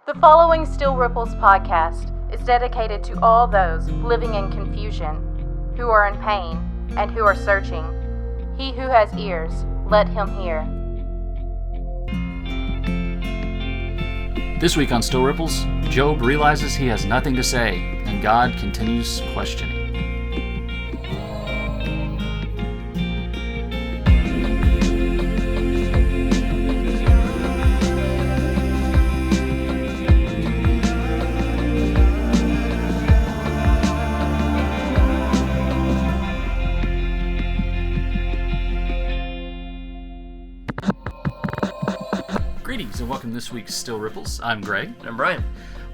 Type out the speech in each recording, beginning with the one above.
The following Still Ripples podcast is dedicated to all those living in confusion, who are in pain, and who are searching. He who has ears, let him hear. This week on Still Ripples, Job realizes he has nothing to say, and God continues questioning. Greetings and welcome to this week's Still Ripples. I'm Greg. And I'm Brian.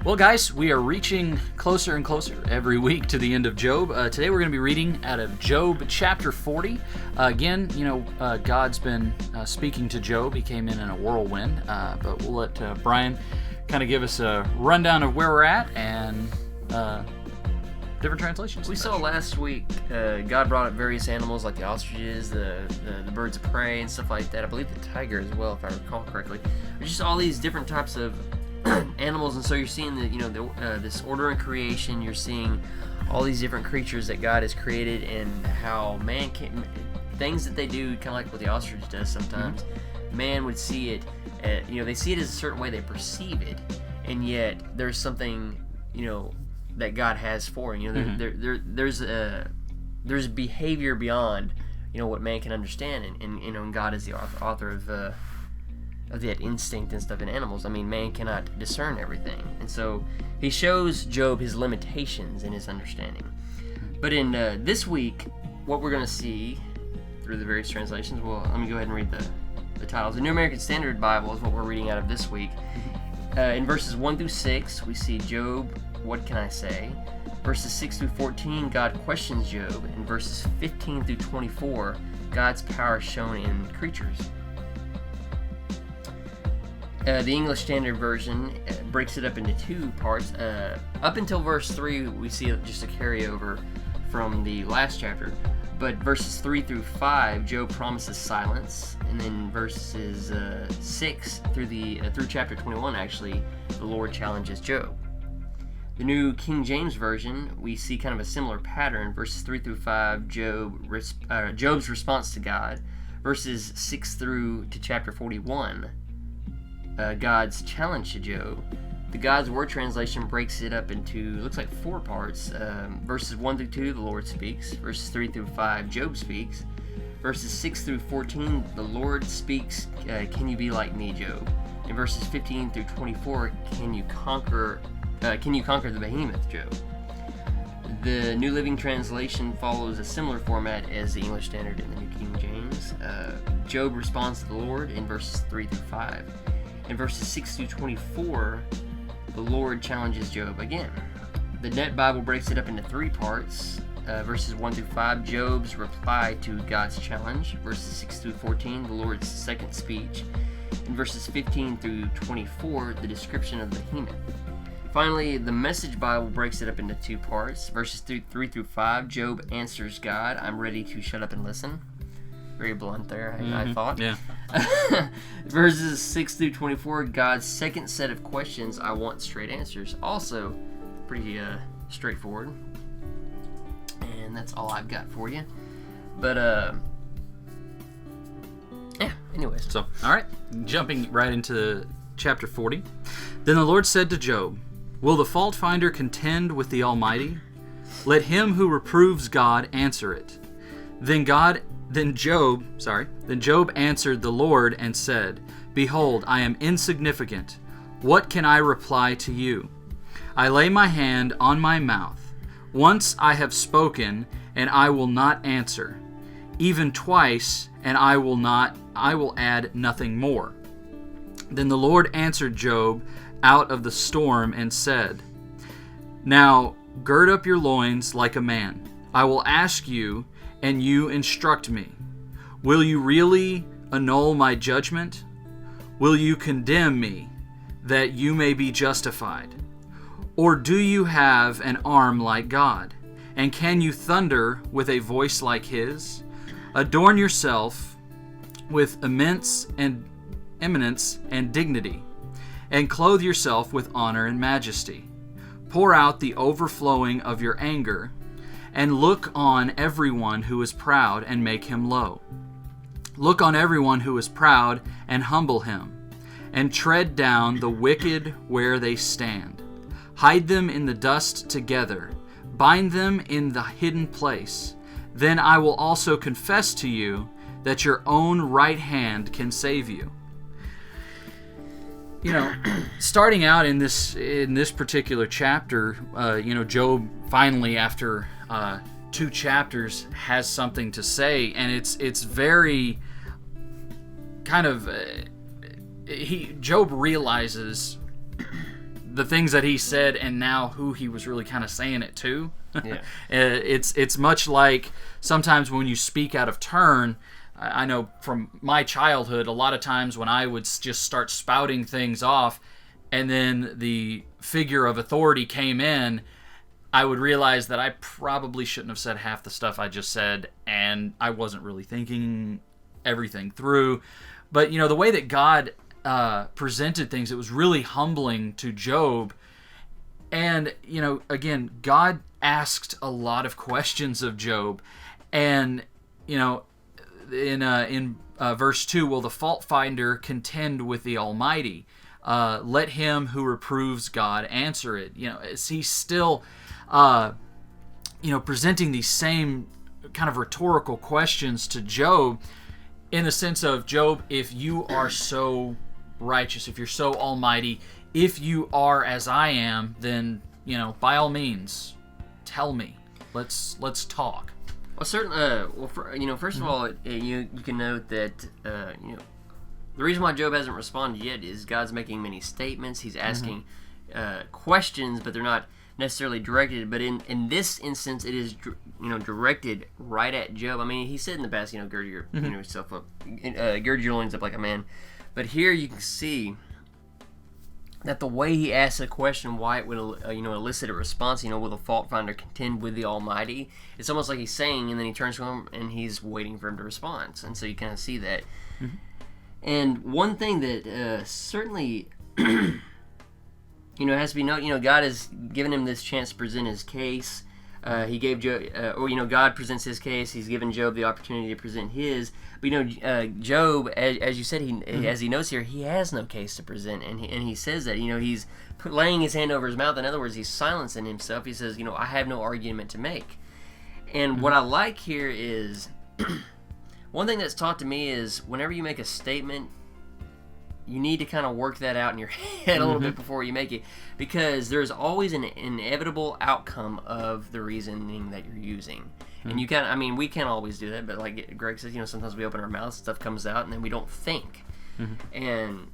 Well, guys, we are reaching closer and closer every week to the end of Job. Today we're going to be reading out of Job chapter 40. God's been speaking to Job. He came in a whirlwind, but we'll let Brian kind of give us a rundown of where we're at and different translations. We saw last week God brought up various animals like the ostriches, the birds of prey, and stuff like that. I believe the tiger as well, if I recall correctly. There's just all these different types of animals, and so you're seeing this order in creation. You're seeing all these different creatures that God has created, and how man can things that they do, kind of like what the ostrich does sometimes. Mm-hmm. Man would see it, they see it as a certain way, they perceive it, and yet there's something that God has for it. There's behavior beyond what man can understand, and God is the author of that instinct and stuff in animals. I mean, man cannot discern everything, and so he shows Job his limitations in his understanding. But in this week, what we're going to see through the various translations, well, let me go ahead and read the titles. The New American Standard Bible is what we're reading out of this week. In verses 1 through 6, we see Job, what can I say? Verses 6 through 14, God questions Job. In verses 15 through 24, God's power shown in creatures. The English Standard Version breaks it up into two parts. Up until verse 3, we see just a carryover from the last chapter. But verses 3 through 5, Job promises silence. And then verses 6 through chapter 21, actually, the Lord challenges Job. The New King James Version, we see kind of a similar pattern. Verses 3 through 5, Job's response to God. Verses 6 through to chapter 41, God's challenge to Job. The God's Word translation breaks it up into, looks like 4 parts. Verses 1 through 2, the Lord speaks. Verses 3 through 5, Job speaks. Verses 6 through 14, the Lord speaks, can you be like me, Job? And verses 15 through 24, can you conquer the behemoth, Job? The New Living Translation follows a similar format as the English Standard and the New King James. Job responds to the Lord in verses 3 through 5. In verses 6 through 24, the Lord challenges Job again. The Net Bible breaks it up into 3 parts. Verses 1 through 5, Job's reply to God's challenge. Verses 6 through 14, the Lord's second speech. In verses 15 through 24, the description of the behemoth. Finally, the Message Bible breaks it up into 2 parts. Verses 3 through 5, Job answers God, I'm ready to shut up and listen. Very blunt there, I thought. Yeah. Verses 6 through 24, God's second set of questions, I want straight answers. Also, pretty straightforward. And that's all I've got for you. But, anyways. So, all right, jumping right into chapter 40. Then the Lord said to Job, will the fault finder contend with the Almighty? Let him who reproves God answer it. Then Job answered the Lord and said, behold, I am insignificant. What can I reply to you? I lay my hand on my mouth. Once I have spoken, and I will not answer. Even twice, and I will add nothing more. Then the Lord answered Job out of the storm and said, now gird up your loins like a man. I will ask you, and you instruct me. Will you really annul my judgment? Will you condemn me, that you may be justified? Or do you have an arm like God? And can you thunder with a voice like his? Adorn yourself with eminence and dignity, and clothe yourself with honor and majesty. Pour out the overflowing of your anger, and look on everyone who is proud and make him low. Look on everyone who is proud and humble him, and tread down the wicked where they stand. Hide them in the dust together, bind them in the hidden place. Then I will also confess to you that your own right hand can save you. Starting out in this particular chapter, Job finally, after 2 chapters, has something to say, and it's very kind of Job realizes the things that he said, and now who he was really kind of saying it to. Yeah. It's much like sometimes when you speak out of turn. I know from my childhood, a lot of times when I would just start spouting things off, and then the figure of authority came in, I would realize that I probably shouldn't have said half the stuff I just said, and I wasn't really thinking everything through. But, the way that God presented things, it was really humbling to Job. And, again, God asked a lot of questions of Job. And, in verse 2, will the fault finder contend with the Almighty? Let him who reproves God answer it. He's still, presenting these same kind of rhetorical questions to Job, in the sense of, Job, if you are so righteous, if you're so almighty, if you are as I am, then, by all means, tell me. Let's talk. Well, certainly. First of all, you can note that the reason why Job hasn't responded yet is God's making many statements. He's asking questions, but they're not necessarily directed. But in this instance, it is directed right at Job. I mean, he said in the past, gird your yourself up, gird your loins up like a man. But here you can see that the way he asks a question, why it would elicit a response, will the fault finder contend with the Almighty? It's almost like he's saying, and then he turns to him and he's waiting for him to respond. And so you kind of see that. Mm-hmm. And one thing that certainly has to be noted, God has given him this chance to present his case. He gave Job, God presents his case. He's given Job the opportunity to present his. But Job, as you said, as he notes here, he has no case to present, and he says that he's laying his hand over his mouth. In other words, he's silencing himself. He says, I have no argument to make. And what I like here is one thing that's taught to me is whenever you make a statement, you need to kind of work that out in your head a little bit before you make it, because there's always an inevitable outcome of the reasoning that you're using. And we can't always do that, but like Greg says, sometimes we open our mouths, stuff comes out, and then we don't think. And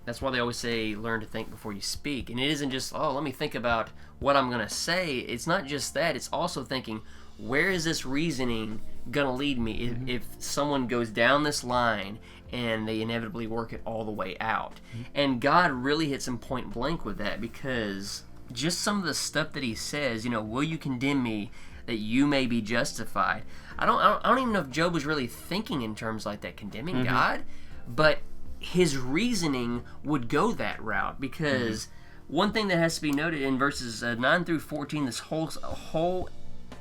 that's why they always say, learn to think before you speak. And it isn't just, let me think about what I'm going to say. It's not just that. It's also thinking, where is this reasoning going to lead me if someone goes down this line and they inevitably work it all the way out? And God really hits him point blank with that, because just some of the stuff that he says, will you condemn me that you may be justified? I don't even know if Job was really thinking in terms like that, condemning God, but his reasoning would go that route, because one thing that has to be noted in verses 9 through 14, this whole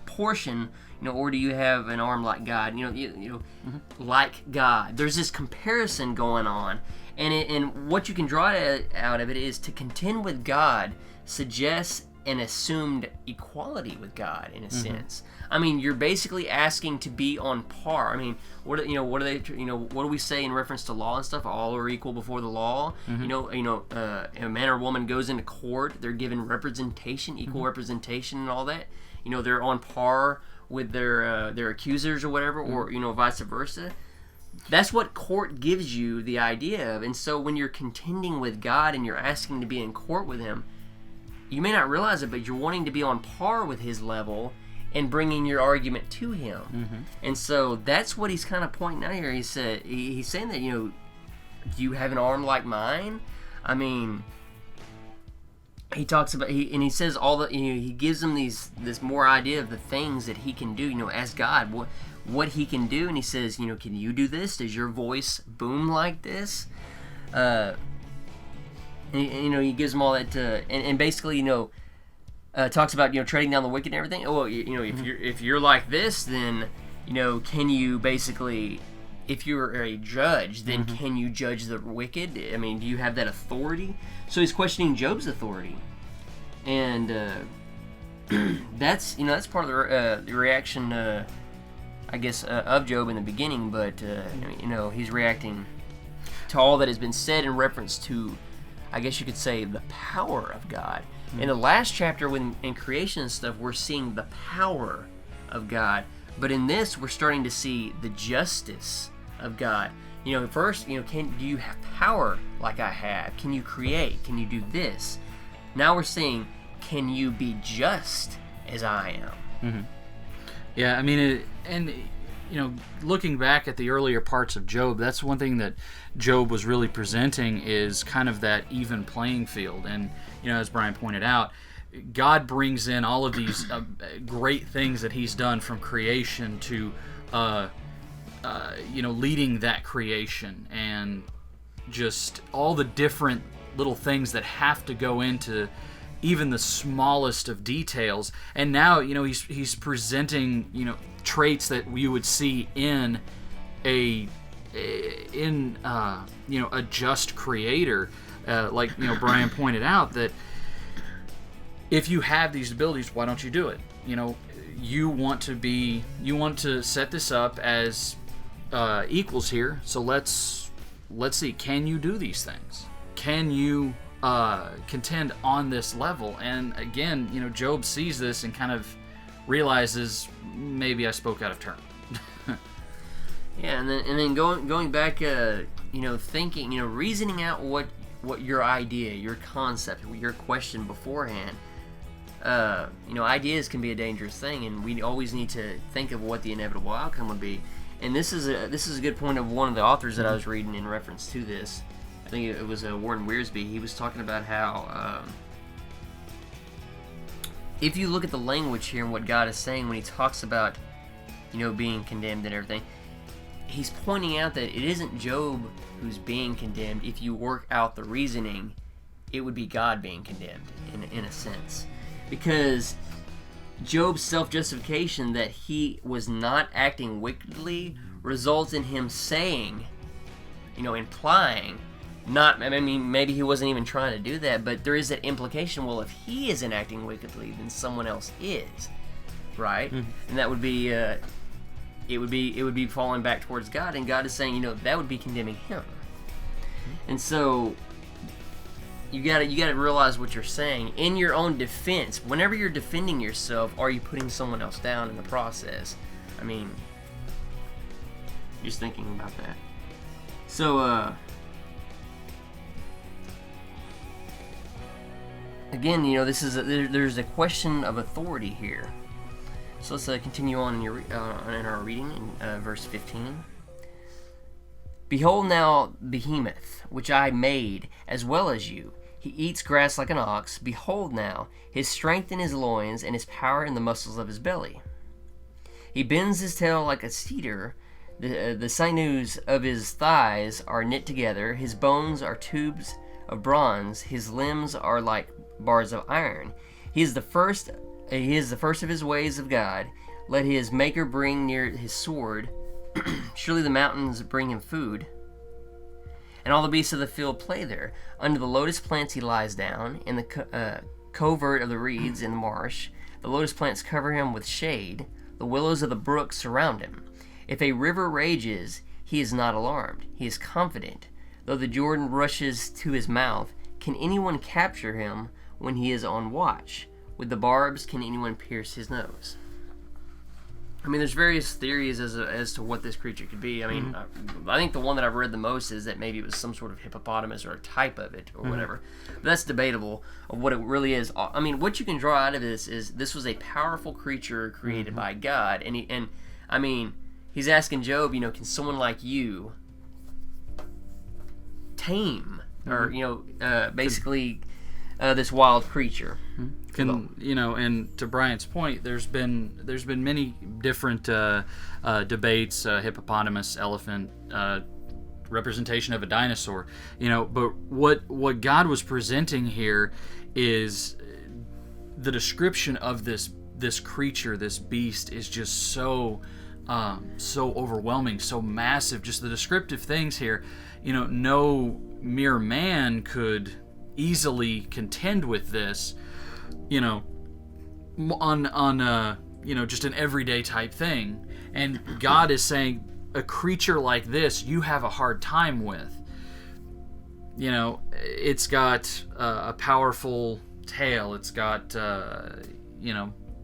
portion, or do you have an arm like God? Like God. There's this comparison going on, and what you can draw out of it is to contend with God suggests an assumed equality with God in a sense. I mean, you're basically asking to be on par. I mean, what do we say in reference to law and stuff? All are equal before the law. A man or woman goes into court, they're given representation, equal representation, and all that. They're on par with their accusers or whatever, or vice versa. That's what court gives you the idea of. And so when you're contending with God and you're asking to be in court with him, you may not realize it, but you're wanting to be on par with his level and bringing your argument to him. And so that's what he's kind of pointing out here. He's saying that, do you have an arm like mine? I mean, he talks about, he says all the, he gives them this more idea of the things that he can do, as God, what he can do. And he says, can you do this? Does your voice boom like this? and he gives them all that, and basically, talks about, trading down the wicked and everything. Well, if you're like this, then, can you basically, if you're a judge, then can you judge the wicked? I mean, do you have that authority? So he's questioning Job's authority, and that's part of the reaction, I guess, of Job in the beginning. But he's reacting to all that has been said in reference to, I guess you could say, the power of God. In the last chapter, in creation and stuff, we're seeing the power of God. But in this, we're starting to see the justice of God. First, do you have power like I have? Can you create? Can you do this? Now we're seeing, can you be just as I am? Yeah, I mean, looking back at the earlier parts of Job, that's one thing that Job was really presenting, is kind of that even playing field. And, as Brian pointed out, God brings in all of these great things that he's done, from creation to, leading that creation, and just all the different little things that have to go into even the smallest of details. And now, he's presenting, traits that you would see in a just creator, like Brian pointed out, that if you have these abilities, why don't you do it? You want to set this up as equals here. So let's see, can you do these things? Can you contend on this level? And again, Job sees this and kind of realizes, maybe I spoke out of turn. Yeah, and then going back, thinking, reasoning out what your idea, your concept, your question beforehand. Ideas can be a dangerous thing, and we always need to think of what the inevitable outcome would be. And this is a good point of one of the authors that I was reading in reference to this. I think it was Warren Wiersbe. He was talking about how, if you look at the language here and what God is saying when he talks about, being condemned and everything, he's pointing out that it isn't Job who's being condemned. If you work out the reasoning, it would be God being condemned, in a sense. Because Job's self-justification that he was not acting wickedly results in him saying, implying, maybe he wasn't even trying to do that, but there is that implication, well, if he isn't acting wickedly, then someone else is, right? And that would be, it would be falling back towards God, and God is saying, that would be condemning him. And so, you gotta realize what you're saying in your own defense. Whenever you're defending yourself, are you putting someone else down in the process? Just thinking about that. So, again, there's a question of authority here. So let's continue on in our reading in verse 15. Behold now Behemoth, which I made, as well as you. He eats grass like an ox. Behold now, his strength in his loins, and his power in the muscles of his belly. He bends his tail like a cedar. The sinews of his thighs are knit together. His bones are tubes of bronze. His limbs are like bars of iron. He is the first of his ways of God. Let his maker bring near his sword. Surely the mountains bring him food, and all the beasts of the field play there. Under the lotus plants he lies down, in the covert of the reeds in the marsh. The lotus plants cover him with shade. The willows of the brook surround him. If a river rages, he is not alarmed. He is confident. Though the Jordan rushes to his mouth, can anyone capture him when he is on watch? With the barbs, can anyone pierce his nose? There's various theories as to what this creature could be. I think the one that I've read the most is that maybe it was some sort of hippopotamus or a type of it or whatever. But that's debatable of what it really is. What you can draw out of this is this was a powerful creature created by God, and he's asking Job, can someone like you tame or basically this wild creature? And to Brian's point, there's been many different debates, hippopotamus, elephant, representation of a dinosaur, but what God was presenting here is the description of this creature, this beast, is just so overwhelming, so massive. Just the descriptive things here, no mere man could easily contend with this, on just an everyday type thing. And God is saying, a creature like this, you have a hard time with. It's got a powerful tail. It's got,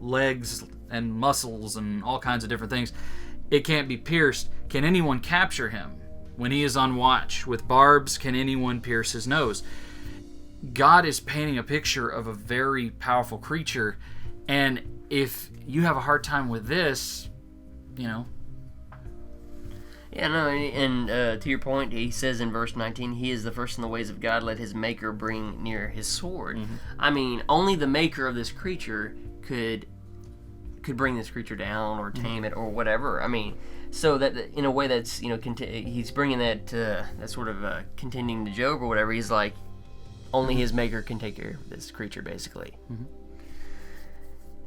legs and muscles and all kinds of different things. It can't be pierced. Can anyone capture him when he is on watch? With barbs, can anyone pierce his nose? God is painting a picture of a very powerful creature, and if you have a hard time with this, Yeah, no, and to your point, he says in verse 19, he is the first in the ways of God, let his maker bring near his sword. Mm-hmm. I mean, only the maker of this creature could bring this creature down or tame it or whatever. I mean, so that in a way that's, he's bringing that sort of contending to Job or whatever. He's like, only his maker can take care of this creature, basically. Mm-hmm.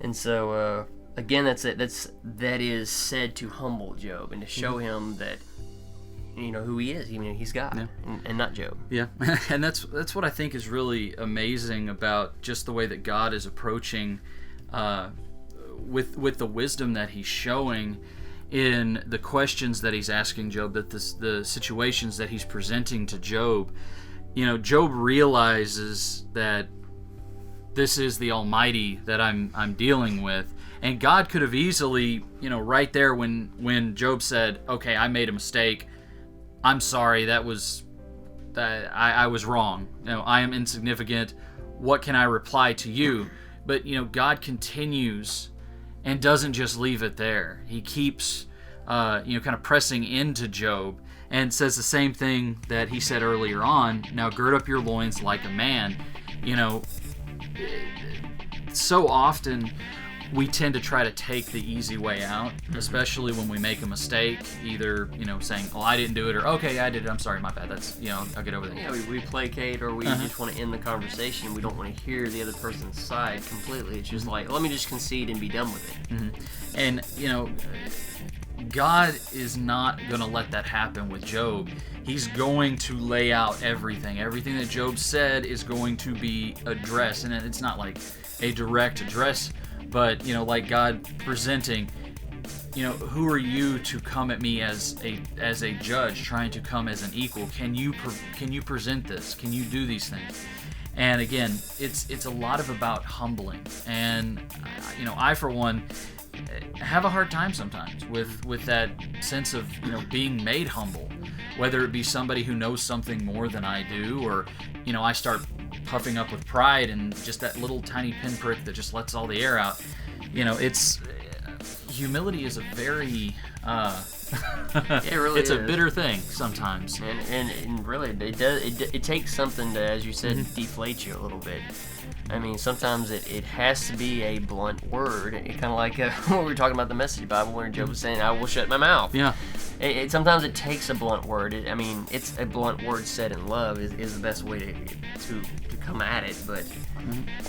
And so, again, that is said to humble Job and to show him that, who he is. He's God, and not Job. Yeah, and that's what I think is really amazing about just the way that God is approaching, with the wisdom that he's showing in the questions that he's asking Job, that the situations that he's presenting to Job. Job realizes that this is the Almighty that I'm dealing with. And God could have easily, right there when Job said, okay, I made a mistake, I'm sorry, I was wrong, I am insignificant, what can I reply to you? But, God continues and doesn't just leave it there. He keeps, kind of pressing into Job and says the same thing that he said earlier on, now gird up your loins like a man. So often we tend to try to take the easy way out, especially when we make a mistake, either, saying, oh, I didn't do it, or, okay, I did it, I'm sorry, my bad, that's, I'll get over that. Yeah, we placate, or we just want to end the conversation. We don't want to hear the other person's side completely. It's just like, let me just concede and be done with it. Mm-hmm. And, God is not going to let that happen with Job. He's going to lay out everything. Everything that Job said is going to be addressed. And it's not like a direct address, but, like God presenting, who are you to come at me as a judge, trying to come as an equal? Can you present this? Can you do these things? And again, it's a lot about humbling. And, I, for one, have a hard time sometimes with that sense of being made humble, whether it be somebody who knows something more than I do, or I start puffing up with pride and just that little tiny pinprick that just lets all the air out. It's humility is a very it really it's is. a bitter thing sometimes, and really it takes something to, as you said, deflate you a little bit. I mean, sometimes it has to be a blunt word. It kind of like when we were talking about the Message Bible, where Job was saying, "I will shut my mouth." Yeah. Sometimes it takes a blunt word. It's a blunt word said in love is the best way to come at it. But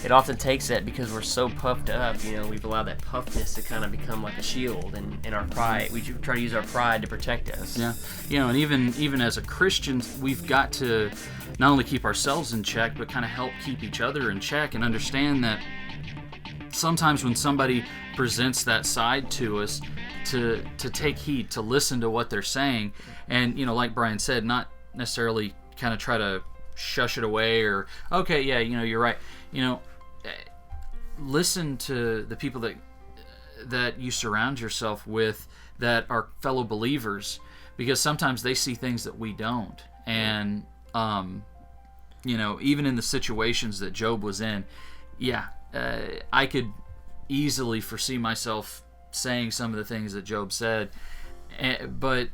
it often takes that because we're so puffed up. We've allowed that puffness to kind of become like a shield, and our pride. We try to use our pride to protect us. Yeah. And even as a Christian, we've got to not only keep ourselves in check, but kind of help keep each other in check, and understand that sometimes when somebody presents that side to us, to take heed, to listen to what they're saying, and like Brian said, not necessarily kind of try to shush it away, or okay, yeah, you're right. Listen to the people that you surround yourself with, that are fellow believers, because sometimes they see things that we don't. And even in the situations that Job was in, I could easily foresee myself saying some of the things that Job said, but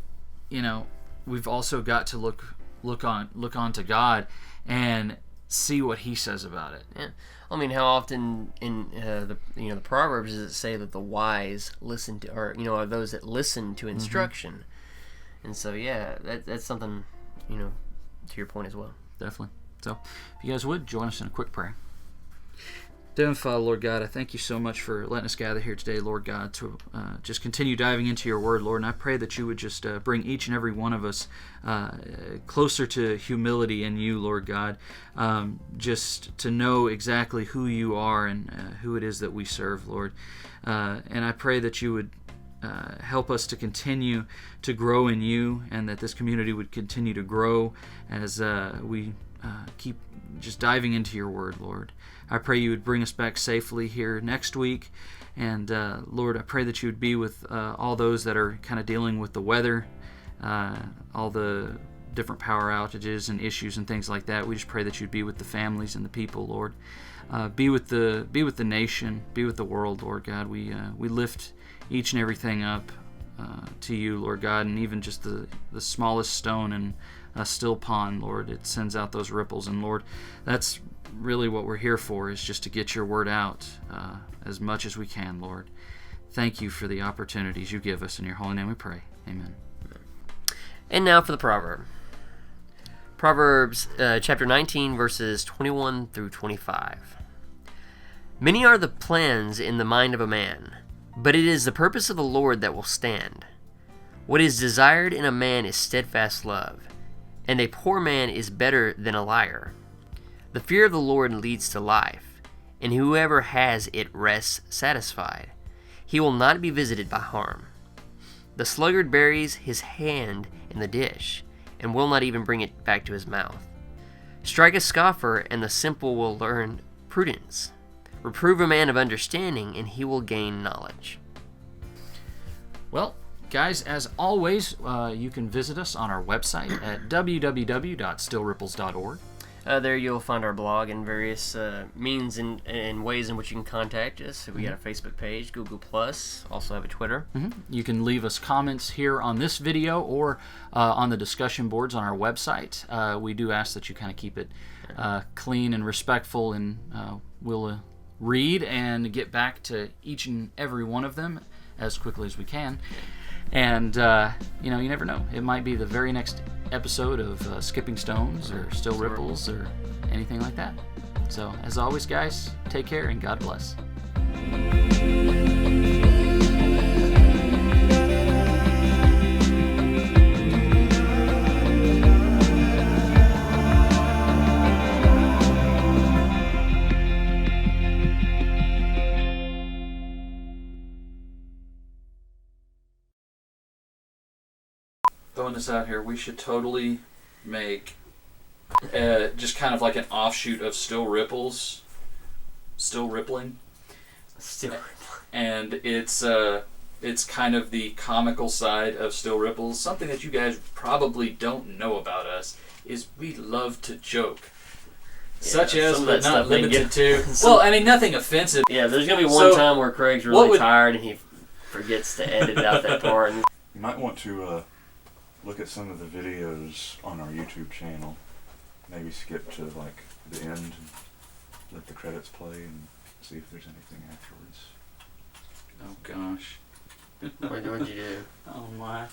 we've also got to look on to God and see what He says about it. Yeah, I mean, how often in the Proverbs does it say that the wise listen to, or are those that listen to instruction? And so that's something to your point as well. Definitely. So, if you guys would, join us in a quick prayer. Dear Father, Lord God, I thank you so much for letting us gather here today, Lord God, to just continue diving into your word, Lord. And I pray that you would just bring each and every one of us closer to humility in you, Lord God, just to know exactly who you are and who it is that we serve, Lord. And I pray that you would help us to continue to grow in you, and that this community would continue to grow as we keep just diving into your word, Lord. I pray you would bring us back safely here next week. And Lord, I pray that you would be with all those that are kind of dealing with the weather, all the different power outages and issues and things like that. We just pray that you'd be with the families and the people, Lord. Be with the nation, be with the world, Lord God. We lift each and everything up to you, Lord God, and even just the smallest stone in a still pond, Lord, it sends out those ripples. And Lord, that's really what we're here for, is just to get your word out as much as we can, Lord. Thank you for the opportunities you give us. In your holy name we pray. Amen. And now for the proverb. Proverbs chapter 19, verses 21 through 25. Many are the plans in the mind of a man, but it is the purpose of the Lord that will stand. What is desired in a man is steadfast love, and a poor man is better than a liar. The fear of the Lord leads to life, and whoever has it rests satisfied. He will not be visited by harm. The sluggard buries his hand in the dish, and will not even bring it back to his mouth. Strike a scoffer, and the simple will learn prudence. Reprove a man of understanding, and he will gain knowledge. Well, guys, as always, you can visit us on our website at www.stillripples.org. There you'll find our blog and various means and ways in which you can contact us. We got a Facebook page, Google+, also have a Twitter. You can leave us comments here on this video or on the discussion boards on our website. We do ask that you kind of keep it clean and respectful, and we'll read and get back to each and every one of them as quickly as we can. And, you never know. It might be the very next episode of Skipping Stones or Still Ripples or anything like that. So, as always, guys, take care and God bless. Throwing this out here, we should totally make just kind of like an offshoot of Still Ripples, Still Rippling. And it's kind of the comical side of Still Ripples. Something that you guys probably don't know about us is we love to joke. Such as, but not limited to. Well, I mean, nothing offensive. Yeah, there's going to be one time where Craig's really tired and he forgets to edit out that part. You might want to look at some of the videos on our YouTube channel. Maybe skip to like the end and let the credits play and see if there's anything afterwards. Oh gosh. What did you do? Oh my.